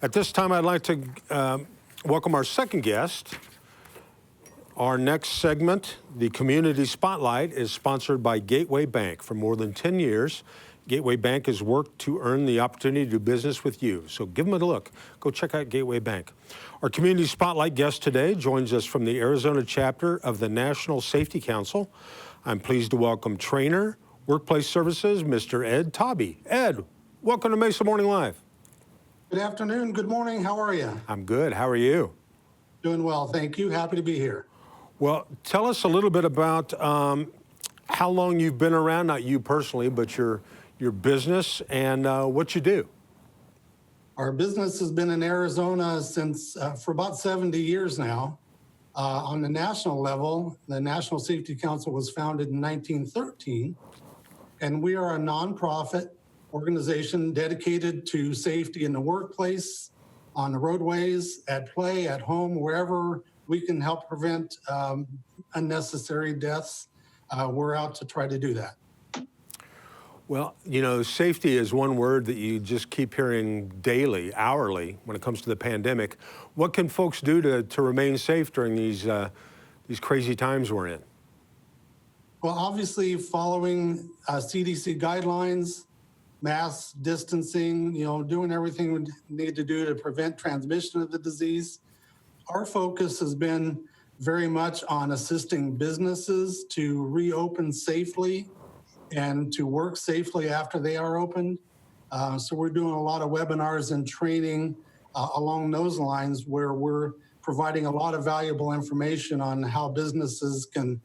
At this time, I'd like to welcome our second guest. Our next segment, the Community Spotlight, is sponsored by Gateway Bank. For more than 10 years, Gateway Bank has worked to earn the opportunity to do business with you. So give them a look. Go check out Gateway Bank. Our Community Spotlight guest today joins us from the Arizona chapter of the National Safety Council. I'm pleased to welcome Trainer, Workplace Services, Mr. Ed Taube. Ed, welcome to Mesa Morning Live. Good afternoon. Good morning. How are you? I'm good. How are you? Doing well. Thank you. Happy to be here. Well, tell us a little bit about how long you've been around, not you personally, but your business and what you do. Our business has been in Arizona since for about 70 years now. On the national level, the National Safety Council was founded in 1913, and we are a nonprofit organization dedicated to safety in the workplace, on the roadways, at play, at home, wherever we can help prevent unnecessary deaths. We're out to try to do that. Well, you know, safety is one word that you just keep hearing daily, hourly, when it comes to the pandemic. What can folks do to remain safe during these crazy times we're in? Well, obviously, following CDC guidelines, mask distancing, doing everything we need to do to prevent transmission of the disease. Our focus has been very much on assisting businesses to reopen safely and to work safely after they are opened. So we're doing a lot of webinars and training along those lines, where we're providing a lot of valuable information on how businesses can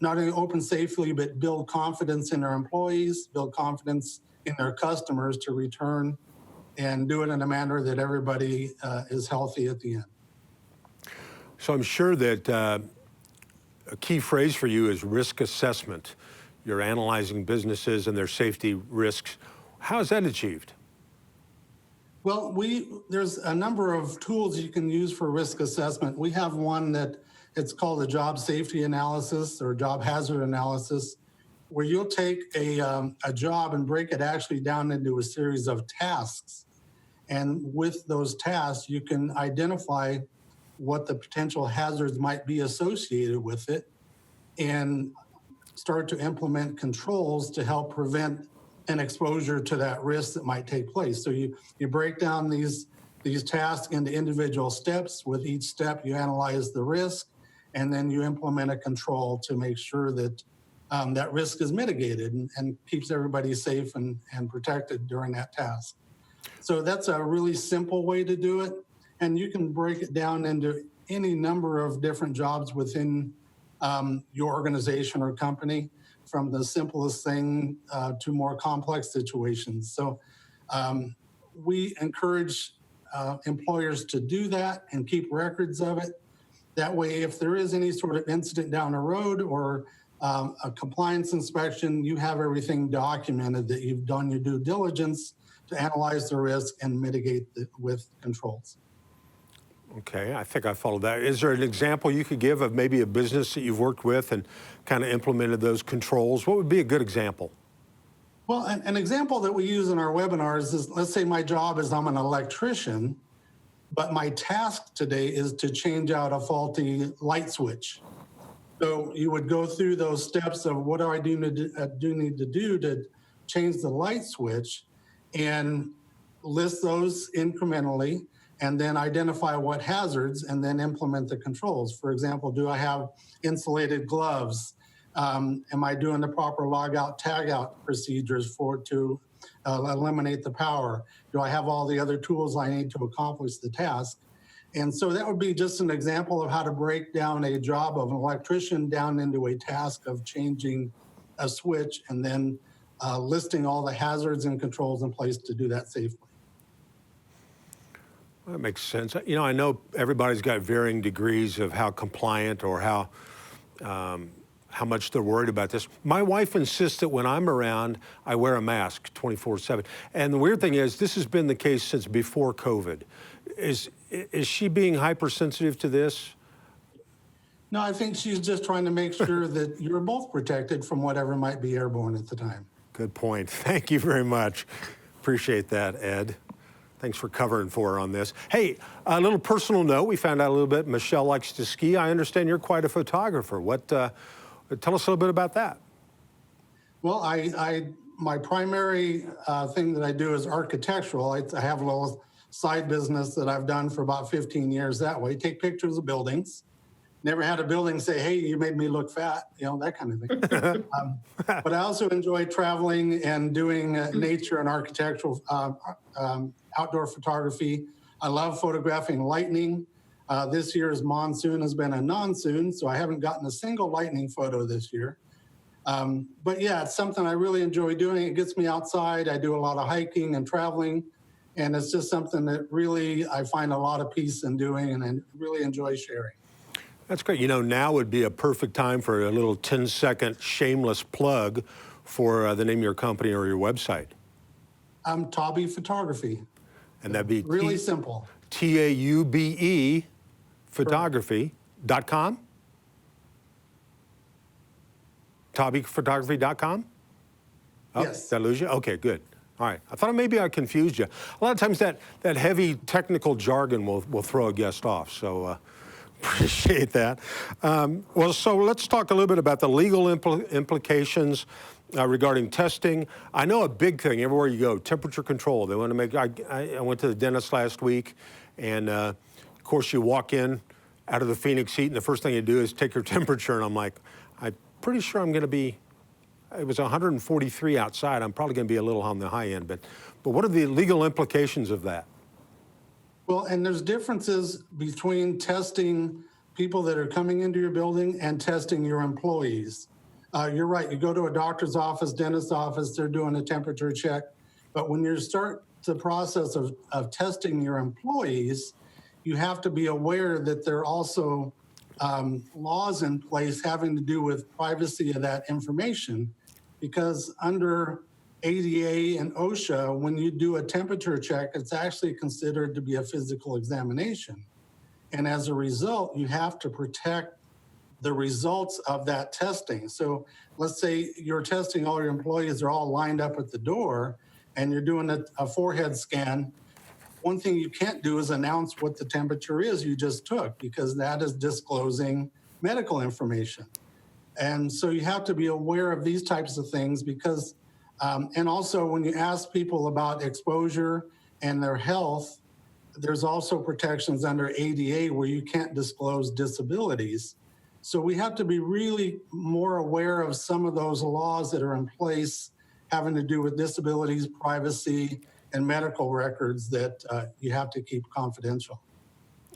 not only open safely, but build confidence in their employees, build confidence in their customers to return, and do it in a manner that everybody is healthy at the end. So I'm sure that a key phrase for you is risk assessment. You're analyzing businesses and their safety risks. How is that achieved? Well, there's a number of tools you can use for risk assessment. We have one that it's called a job safety analysis or job hazard analysis, where you'll take a job and break it actually down into a series of tasks. And with those tasks, you can identify what the potential hazards might be associated with it and start to implement controls to help prevent an exposure to that risk that might take place. So you break down these tasks into individual steps. With each step, you analyze the risk, and then you implement a control to make sure that that risk is mitigated and keeps everybody safe and protected during that task. So that's a really simple way to do it. And you can break it down into any number of different jobs within your organization or company, from the simplest thing to more complex situations. So we encourage employers to do that and keep records of it. That way, if there is any sort of incident down the road or a compliance inspection, you have everything documented that you've done your due diligence to analyze the risk and mitigate it with controls. Okay, I think I followed that. Is there an example you could give of maybe a business that you've worked with and kind of implemented those controls? What would be a good example? Well, an example that we use in our webinars is, let's say my job is I'm an electrician, but my task today is to change out a faulty light switch. So you would go through those steps of what do I need to do to change the light switch, and list those incrementally, and then identify what hazards, and then implement the controls. For example, do I have insulated gloves? Am I doing the proper log-out, tag-out procedures to eliminate the power? Do I have all the other tools I need to accomplish the task? And so that would be just an example of how to break down a job of an electrician down into a task of changing a switch, and then listing all the hazards and controls in place to do that safely. That makes sense. You know, I know everybody's got varying degrees of how compliant or how much they're worried about this. My wife insists that when I'm around, I wear a mask 24/7. And the weird thing is, this has been the case since before COVID. Is she being hypersensitive to this? No, I think she's just trying to make sure that you're both protected from whatever might be airborne at the time. Good point. Thank you very much. Appreciate that, Ed. Thanks for covering for her on this. Hey, a little personal note. We found out a little bit. Michelle likes to ski. I understand you're quite a photographer. Tell us a little bit about that. Well, my primary thing that I do is architectural. I have a little side business that I've done for about 15 years that way. Take pictures of buildings. Never had a building say, hey, you made me look fat, that kind of thing. But I also enjoy traveling and doing nature and architectural outdoor photography. I love photographing lightning. This year's monsoon has been a non-soon, so I haven't gotten a single lightning photo this year. But yeah, it's something I really enjoy doing. It gets me outside. I do a lot of hiking and traveling, and it's just something that really I find a lot of peace in doing and I really enjoy sharing. That's great. Now would be a perfect time for a little 10-second shameless plug for the name of your company or your website. Taube Photography. And that'd be really simple. TAUBE photography.com? TaubePhotography.com? Oh, Yes. Did I lose you? Okay, good. All right. I thought maybe I confused you. A lot of times that heavy technical jargon will throw a guest off, so appreciate that. So let's talk a little bit about the legal implications regarding testing. I know a big thing everywhere you go, temperature control. They want to make, I went to the dentist last week, and of course you walk in out of the Phoenix heat, and the first thing you do is take your temperature, and I'm like, I'm pretty sure I'm going to be, it was 143 outside. I'm probably going to be a little on the high end, but what are the legal implications of that? Well, and there's differences between testing people that are coming into your building and testing your employees. You're right. You go to a doctor's office, dentist's office, they're doing a temperature check. But when you start the process of testing your employees, you have to be aware that there are also laws in place having to do with privacy of that information. Because under ADA and OSHA, when you do a temperature check, it's actually considered to be a physical examination. And as a result, you have to protect the results of that testing. So let's say you're testing all your employees, they're all lined up at the door, and you're doing a forehead scan. One thing you can't do is announce what the temperature is you just took, because that is disclosing medical information. And so you have to be aware of these types of things because and also, when you ask people about exposure and their health, there's also protections under ADA where you can't disclose disabilities. So we have to be really more aware of some of those laws that are in place having to do with disabilities, privacy, and medical records that you have to keep confidential.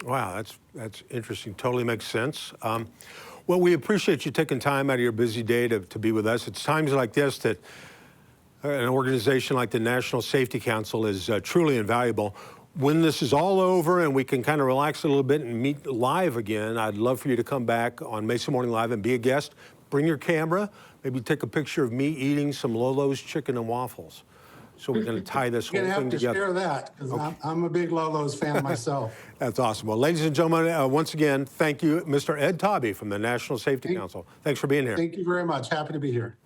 Wow, that's interesting. Totally makes sense. Well, we appreciate you taking time out of your busy day to be with us. It's times like this that an organization like the National Safety Council is truly invaluable. When this is all over and we can kind of relax a little bit and meet live again, I'd love for you to come back on Mesa Morning Live and be a guest. Bring your camera, maybe take a picture of me eating some Lolo's chicken and waffles. So we're going to tie this whole thing together. You're going to have to share that, because okay. I'm a big Lolo's fan myself. That's awesome. Well, ladies and gentlemen, once again, thank you, Mr. Ed Taube from the National Safety Council. Thanks for being here. Thank you very much. Happy to be here.